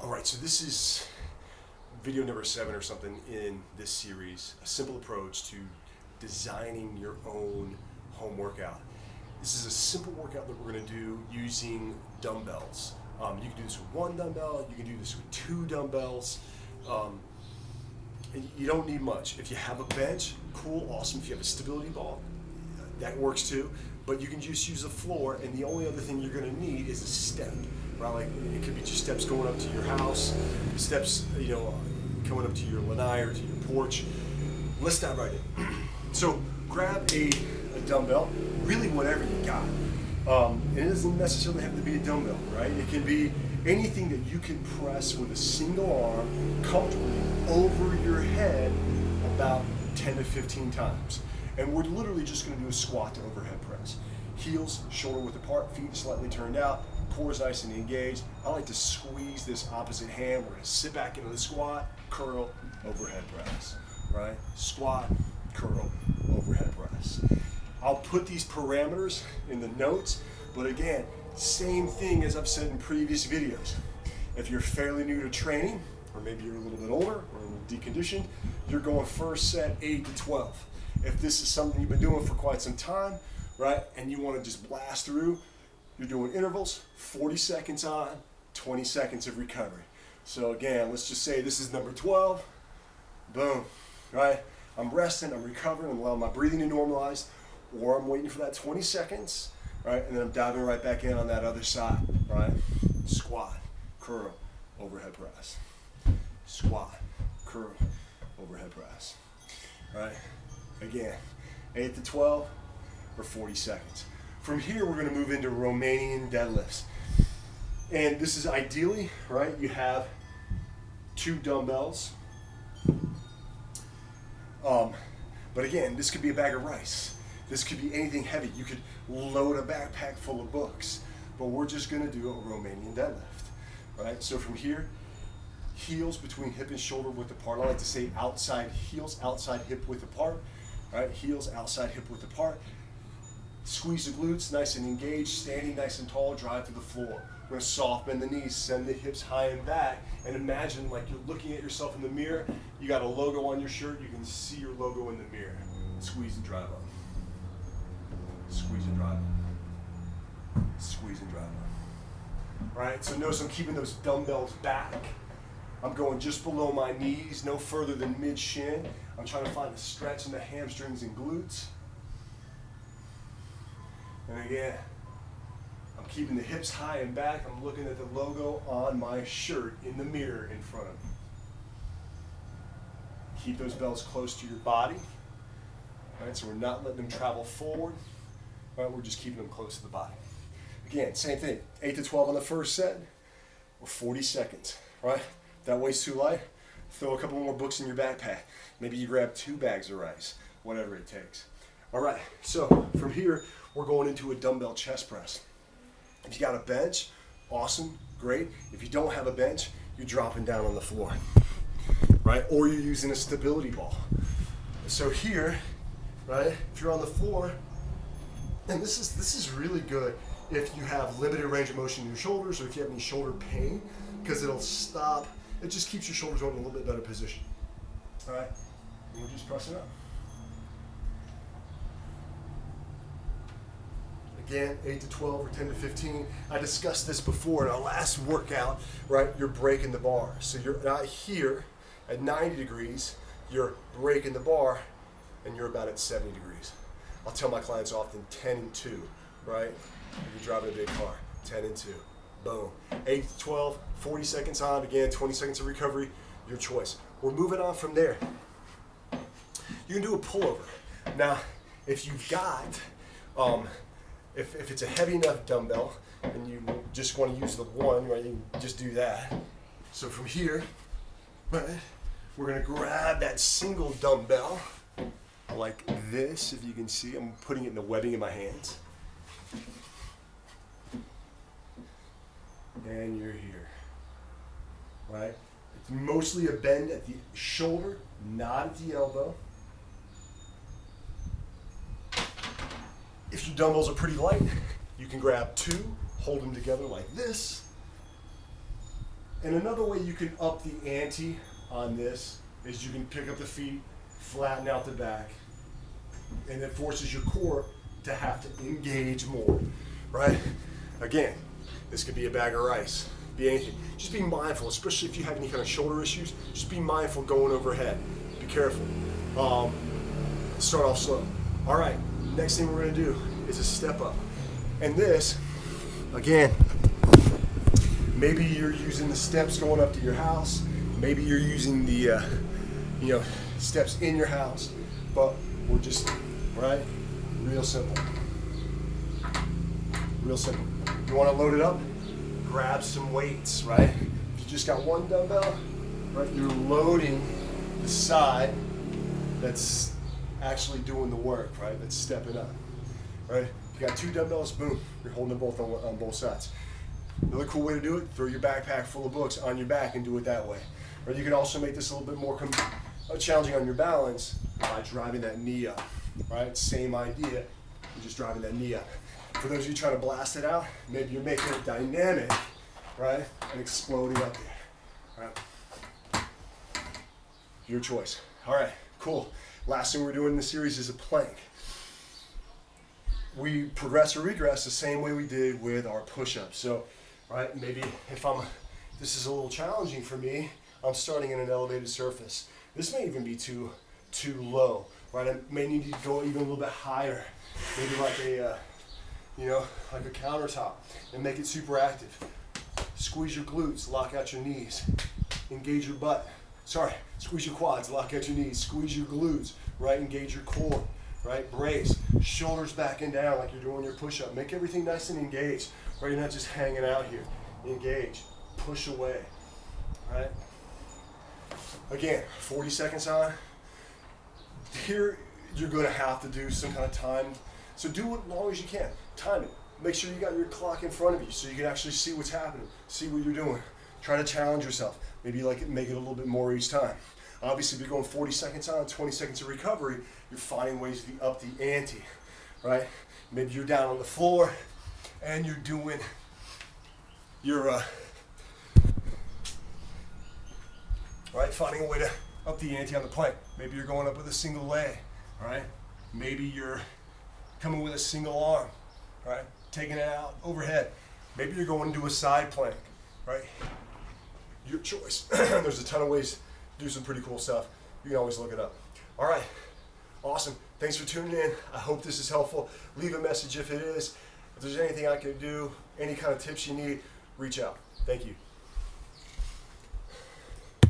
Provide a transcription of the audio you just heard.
All right, so this is video number 7 or something in this series, a simple approach to designing your own home workout. This is a simple workout that we're going to do using dumbbells. You can do this with 1 dumbbell, you can do this with 2 dumbbells. And you don't need much. If you have a bench, cool, awesome. If you have a stability ball, that works too. But you can just use the floor, and the only other thing you're going to need is a step. Right? Like it could be just steps going up to your house, steps, coming up to your lanai or to your porch. Let's dive right in. So grab a dumbbell, really whatever you got. And it doesn't necessarily have to be a dumbbell, right? It can be anything that you can press with a single arm comfortably over your head about 10 to 15 times. And we're literally just going to do a squat to overhead press. Heels shoulder width apart, feet slightly turned out, core is nice and engaged. I like to squeeze this opposite hand. We're going to sit back into the squat, curl, overhead press, right? Squat, curl, overhead press. I'll put these parameters in the notes, but again, same thing as I've said in previous videos. If you're fairly new to training, or maybe you're a little bit older or a little deconditioned, you're going first set 8 to 12. If this is something you've been doing for quite some time, right, and you want to just blast through, you're doing intervals, 40 seconds on, 20 seconds of recovery. So again, let's just say this is number 12. Boom, right? I'm resting, I'm recovering, I'm allowing my breathing to normalize, or I'm waiting for that 20 seconds, right? And then I'm diving right back in on that other side, right? Squat, curl, overhead press. Squat, curl, overhead press, right? Again, 8 to 12 or 40 seconds. From here, we're going to move into Romanian deadlifts. And this is ideally, right, you have 2 dumbbells. But again, this could be a bag of rice. This could be anything heavy. You could load a backpack full of books. But we're just going to do a Romanian deadlift, right? So from here, heels between hip and shoulder width apart. I like to say outside heels, outside hip width apart. Right? Heels outside hip width apart. Squeeze the glutes, nice and engaged, standing nice and tall, drive to the floor. We're going to soft bend the knees, send the hips high and back, and imagine like you're looking at yourself in the mirror. You got a logo on your shirt, you can see your logo in the mirror. Squeeze and drive up. Squeeze and drive up. Squeeze and drive up. Right? So notice I'm keeping those dumbbells back. I'm going just below my knees, no further than mid-shin. I'm trying to find a stretch in the hamstrings and glutes. And again, I'm keeping the hips high and back. I'm looking at the logo on my shirt in the mirror in front of me. Keep those bells close to your body. Right, so we're not letting them travel forward. Right, we're just keeping them close to the body. Again, same thing. 8 to 12 on the first set, or 40 seconds. Right? If that weight's too light, throw a couple more books in your backpack. Maybe you grab 2 bags of rice, whatever it takes. All right, so from here, we're going into a dumbbell chest press. If you got a bench, awesome, great. If you don't have a bench, you're dropping down on the floor, right? Or you're using a stability ball. So here, right, if you're on the floor, and this is really good if you have limited range of motion in your shoulders or if you have any shoulder pain, because it'll stop, it just keeps your shoulders in a little bit better position. All right, and we're just pressing up. Again, 8 to 12 or 10 to 15. I discussed this before in our last workout, right? You're breaking the bar. So you're not here at 90 degrees, you're breaking the bar, and you're about at 70 degrees. I'll tell my clients often 10 and 2, right? If you're driving a big car, 10 and 2. Boom. 8 to 12, 40 seconds on, again, 20 seconds of recovery, your choice. We're moving on from there. You can do a pullover. Now, if you've got, if it's a heavy enough dumbbell and you just want to use the one, right, you can just do that. So from here, right, we're going to grab that single dumbbell like this, if you can see. I'm putting it in the webbing in my hands. And you're here, right? It's mostly a bend at the shoulder, not at the elbow. If your dumbbells are pretty light, you can grab 2, hold them together like this, And another way you can up the ante on this is you can pick up the feet, flatten out the back, and it forces your core to have to engage more, right? Again, this could be a bag of rice, be anything. Just be mindful, especially if you have any kind of shoulder issues, just be mindful going overhead. Be careful. Start off slow. All right, next thing we're gonna do is a step up. And this, again, maybe you're using the steps going up to your house, maybe you're using the steps in your house, but we're just, right, real simple. Real simple. You wanna load it up? Grab some weights, right? If you just got one dumbbell, right, you're loading the side that's actually doing the work, right? That's stepping up, right? If you got two dumbbells, boom, you're holding them both on both sides. Another cool way to do it, throw your backpack full of books on your back and do it that way. Or you can also make this a little bit more challenging on your balance by driving that knee up, right? Same idea, you're just driving that knee up. For those of you trying to blast it out, maybe you're making it dynamic, right? And exploding up there, right? Your choice. All right, cool. Last thing we're doing in the series is a plank. We progress or regress the same way we did with our push-ups. So, right, maybe if this is a little challenging for me, I'm starting in an elevated surface. This may even be too low, right? I may need to go even a little bit higher, maybe like like a countertop, and make it super active. Squeeze your glutes, lock out your knees, engage your butt. Squeeze your quads, lock out your knees, squeeze your glutes, right? Engage your core, right? Brace, shoulders back and down like you're doing your push-up. Make everything nice and engaged, right? You're not just hanging out here. Engage, push away, right? Again, 40 seconds on. Here, you're gonna have to do some kind of time. So do it as long as you can. Time it. Make sure you got your clock in front of you so you can actually see what's happening, see what you're doing. Try to challenge yourself. Maybe make it a little bit more each time. Obviously, if you're going 40 seconds on, 20 seconds of recovery, you're finding ways to up the ante, right? Maybe you're down on the floor and you're doing your, right? Finding a way to up the ante on the plank. Maybe you're going up with a single leg, right? Maybe you're coming with a single arm, right? Taking it out overhead. Maybe you're going to a side plank, right? Your choice. There's a ton of ways to do some pretty cool stuff. You can always look it up. All right, awesome. Thanks for tuning in. I hope this is helpful. Leave a message if it is. If there's anything I can do, any kind of tips you need, reach out. Thank you.